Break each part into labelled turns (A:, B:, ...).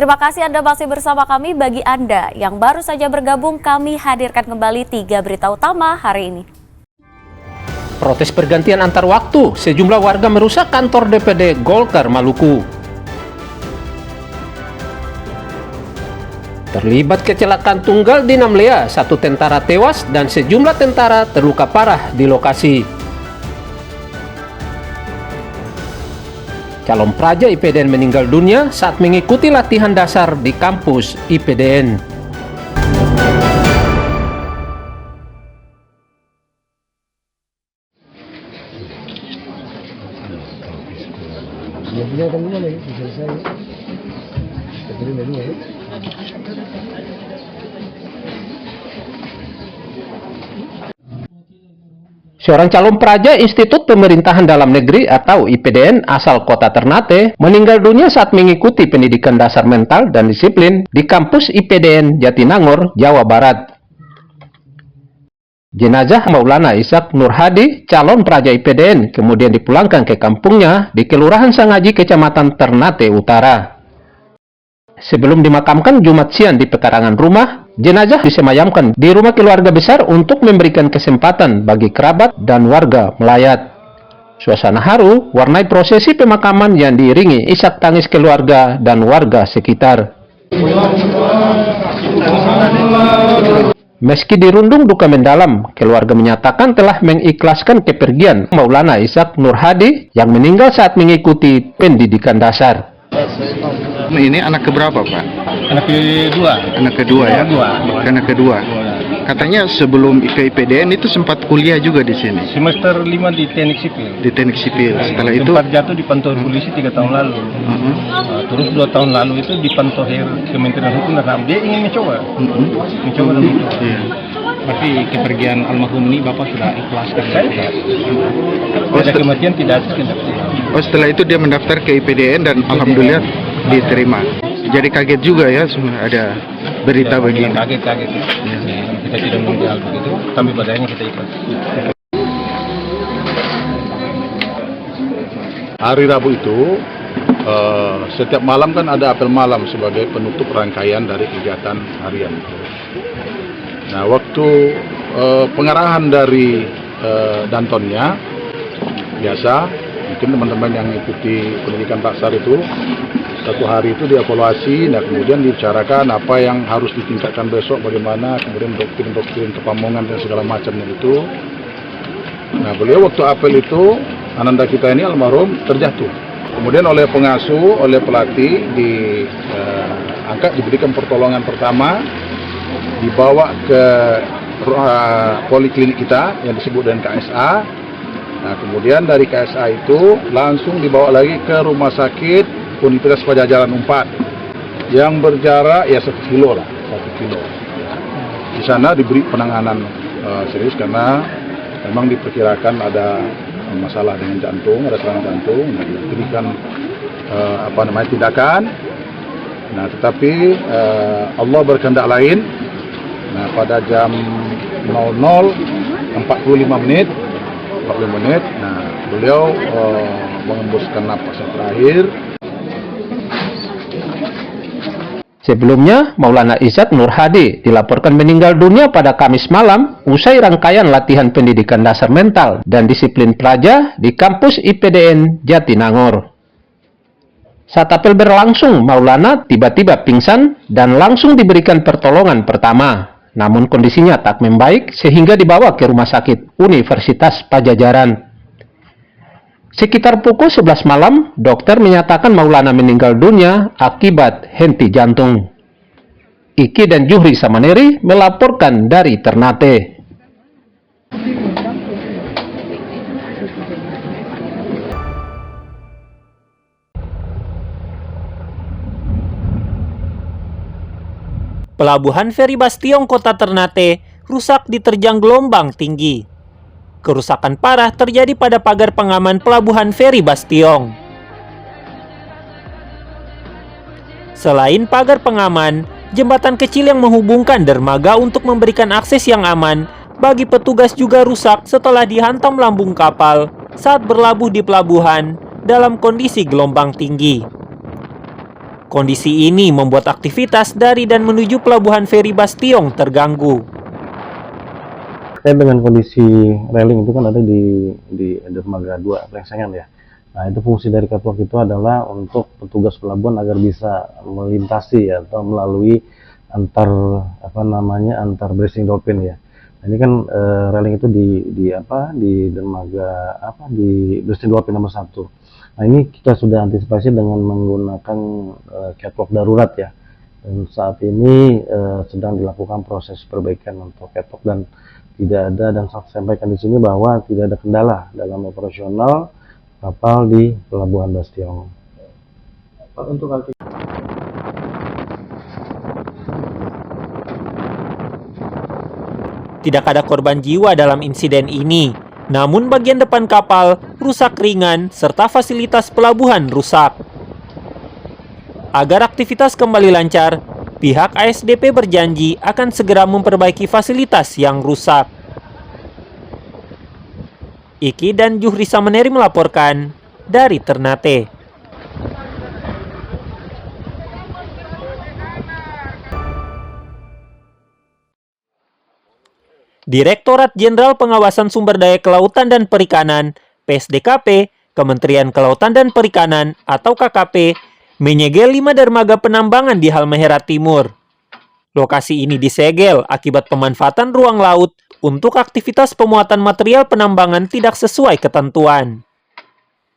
A: Terima kasih Anda masih bersama kami. Bagi Anda yang baru saja bergabung, kami hadirkan kembali 3 berita utama hari ini.
B: Protes pergantian antar waktu, sejumlah warga merusak kantor DPD Golkar Maluku. Terlibat kecelakaan tunggal di Namlea, 1 tentara tewas dan sejumlah tentara terluka parah di lokasi. Calon praja IPDN meninggal dunia saat mengikuti latihan dasar di kampus IPDN. Seorang calon praja Institut Pemerintahan Dalam Negeri atau IPDN asal kota Ternate meninggal dunia saat mengikuti pendidikan dasar mental dan disiplin di kampus IPDN Jatinangor, Jawa Barat. Jenazah Maulana Ishak Nur Hadi, calon praja IPDN, kemudian dipulangkan ke kampungnya di Kelurahan Sangaji, Kecamatan Ternate Utara. Sebelum dimakamkan Jumat siang di pekarangan rumah, jenazah disemayamkan di rumah keluarga besar untuk memberikan kesempatan bagi kerabat dan warga melayat. Suasana haru warnai prosesi pemakaman yang diiringi isak tangis keluarga dan warga sekitar. Meski dirundung duka mendalam, keluarga menyatakan telah mengikhlaskan kepergian Maulana Ishak Nur Hadi yang meninggal saat mengikuti pendidikan dasar.
C: Ini anak keberapa, Pak?
D: Anak kedua.
C: Anak kedua ya?
D: Kedua.
C: Anak kedua. Katanya sebelum ke IPDN itu sempat kuliah juga di sini.
D: Semester 5 di teknik sipil.
C: Di teknik sipil. Setelah itu
D: sempat jatuh dipantau polisi 3 tahun lalu. Terus 2 tahun lalu itu dipantau Kementerian Hukum dan HAM. Dia ingin mencoba. Mencoba dan mencoba.
C: Iya.
E: Berarti kepergian almarhum ini Bapak sudah ikhlaskan?
D: Ada kematian tidak ada kesaksian.
C: Oh, setelah itu dia mendaftar ke IPDN dan alhamdulillah diterima. Jadi kaget juga ya semua ada berita begini.
D: Kaget. Kita tidak mengerti hal begitu, tapi pada akhirnya kita ikhlas.
F: Hari Rabu itu setiap malam kan ada apel malam sebagai penutup rangkaian dari kegiatan harian. Nah, waktu pengarahan dari Dantonnya biasa, mungkin teman-teman yang mengikuti pendidikan dasar itu satu hari itu dievaluasi, nah kemudian dibicarakan apa yang harus ditingkatkan besok, bagaimana, kemudian doktrin kepamongan dan segala macamnya itu. Nah, beliau waktu apel itu, ananda kita ini almarhum terjatuh. Kemudian oleh pengasuh, oleh pelatih diangkat, diberikan pertolongan pertama, dibawa ke poliklinik kita yang disebut dengan KSA. Nah, kemudian dari KSA itu langsung dibawa lagi ke rumah sakit Universitas Pajajaran 4 yang berjarak ya 1 kilo lah, 1 kilo. Di sana diberi penanganan serius karena memang diperkirakan ada masalah dengan jantung, ada serangan jantung. Nah, diberikan tindakan. Nah, tetapi Allah berkehendak lain. Nah, pada jam 00.45 menit, nah beliau mengembuskan napas yang terakhir.
B: Sebelumnya, Maulana Ishak Nur Hadi dilaporkan meninggal dunia pada Kamis malam usai rangkaian latihan pendidikan dasar mental dan disiplin praja di kampus IPDN Jatinangor. Saat apel berlangsung, Maulana tiba-tiba pingsan dan langsung diberikan pertolongan pertama. Namun kondisinya tak membaik sehingga dibawa ke Rumah Sakit Universitas Pajajaran. Sekitar pukul 11 malam, dokter menyatakan Maulana meninggal dunia akibat henti jantung. Iki dan Juhri Samaneri melaporkan dari Ternate.
G: Pelabuhan Feri Bastion Kota Ternate rusak diterjang gelombang tinggi. Kerusakan parah terjadi pada pagar pengaman Pelabuhan Feri Bastion. Selain pagar pengaman, jembatan kecil yang menghubungkan dermaga untuk memberikan akses yang aman bagi petugas juga rusak setelah dihantam lambung kapal saat berlabuh di pelabuhan dalam kondisi gelombang tinggi. Kondisi ini membuat aktivitas dari dan menuju pelabuhan feri Bastiong terganggu.
H: Terkait dengan kondisi railing itu kan ada di dermaga 2 Plengsengan ya. Nah, itu fungsi dari catwalk itu adalah untuk petugas pelabuhan agar bisa melintasi ya, atau melalui antar bracing dolphin ya. Nah, ini kan railing itu di dermaga di bracing dolphin nomor 1. Nah, ini kita sudah antisipasi dengan menggunakan catwalk darurat ya. Dan saat ini sedang dilakukan proses perbaikan untuk catwalk, dan tidak ada, dan saya sampaikan di sini bahwa tidak ada kendala dalam operasional kapal di Pelabuhan Bastiong.
G: Tidak ada korban jiwa dalam insiden ini, namun bagian depan kapal rusak ringan serta fasilitas pelabuhan rusak. Agar aktivitas kembali lancar, pihak ASDP berjanji akan segera memperbaiki fasilitas yang rusak. Iki dan Juhri Sameneri melaporkan dari Ternate. Direktorat Jenderal Pengawasan Sumber Daya Kelautan dan Perikanan (PSDKP), Kementerian Kelautan dan Perikanan atau KKP, menyegel 5 dermaga penambangan di Halmahera Timur. Lokasi ini disegel akibat pemanfaatan ruang laut untuk aktivitas pemuatan material penambangan tidak sesuai ketentuan.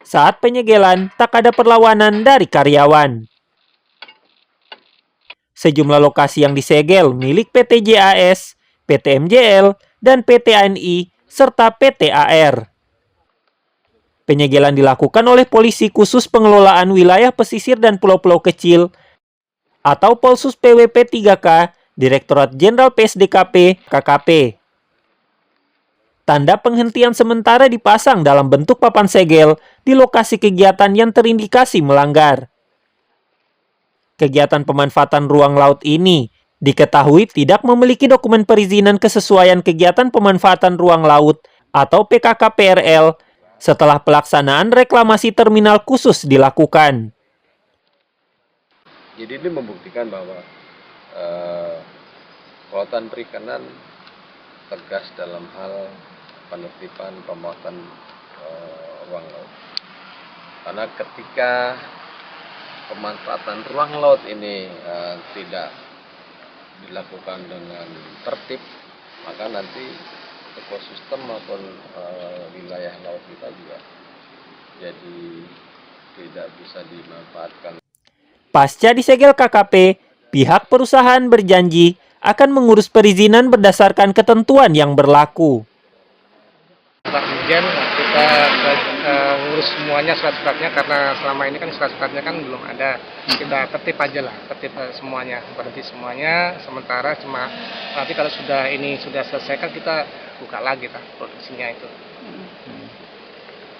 G: Saat penyegelan, tak ada perlawanan dari karyawan. Sejumlah lokasi yang disegel milik PT JAS, PT MJL, dan PT ANI, serta PT AR. Penyegelan dilakukan oleh Polisi Khusus Pengelolaan Wilayah Pesisir dan Pulau-Pulau Kecil atau Polsus PWP 3K, Direktorat Jenderal PSDKP, KKP. Tanda penghentian sementara dipasang dalam bentuk papan segel di lokasi kegiatan yang terindikasi melanggar. Kegiatan pemanfaatan ruang laut ini diketahui tidak memiliki dokumen perizinan kesesuaian kegiatan pemanfaatan ruang laut atau PKKPRL setelah pelaksanaan reklamasi terminal khusus dilakukan.
I: Jadi ini membuktikan bahwa Kelautan Perikanan tegas dalam hal penertiban pemuatan ruang laut. Karena ketika pemanfaatan ruang laut ini tidak dilakukan dengan tertib, maka nanti ekosistem maupun wilayah laut kita juga jadi tidak bisa dimanfaatkan.
G: Pasca disegel KKP, pihak perusahaan berjanji akan mengurus perizinan berdasarkan ketentuan yang berlaku.
J: Pak Dirjen, kita ngurus semuanya surat-suratnya, karena selama ini kan surat-suratnya kan belum ada. Kita tertib aja lah, tertib semuanya, berhenti semuanya sementara, cuma nanti kalau ini sudah selesai kan kita buka lagi lah produksinya itu.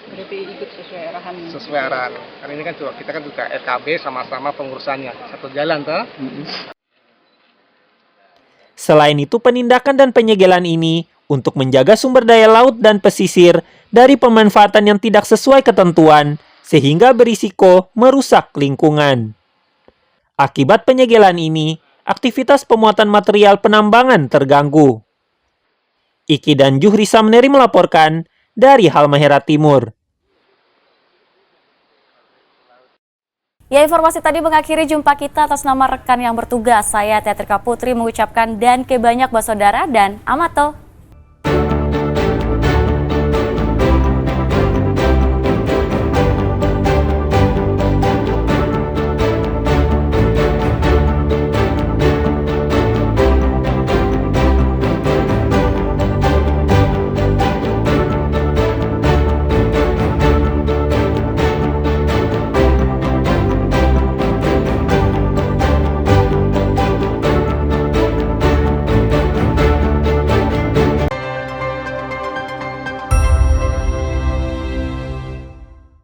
K: Berarti ikut sesuai arahan.
J: Sesuai arahan. Karena ini kan kita kan juga RKB sama-sama pengurusannya satu jalan toh.
G: Selain itu, penindakan dan penyegelan ini untuk menjaga sumber daya laut dan pesisir dari pemanfaatan yang tidak sesuai ketentuan, sehingga berisiko merusak lingkungan. Akibat penyegelan ini, aktivitas pemuatan material penambangan terganggu. Iki dan Juhri Sameneri melaporkan dari Halmahera Timur.
A: Ya, informasi tadi mengakhiri jumpa kita. Atas nama rekan yang bertugas, saya Teatrika Putri mengucapkan dan kebanyak saudara dan amato.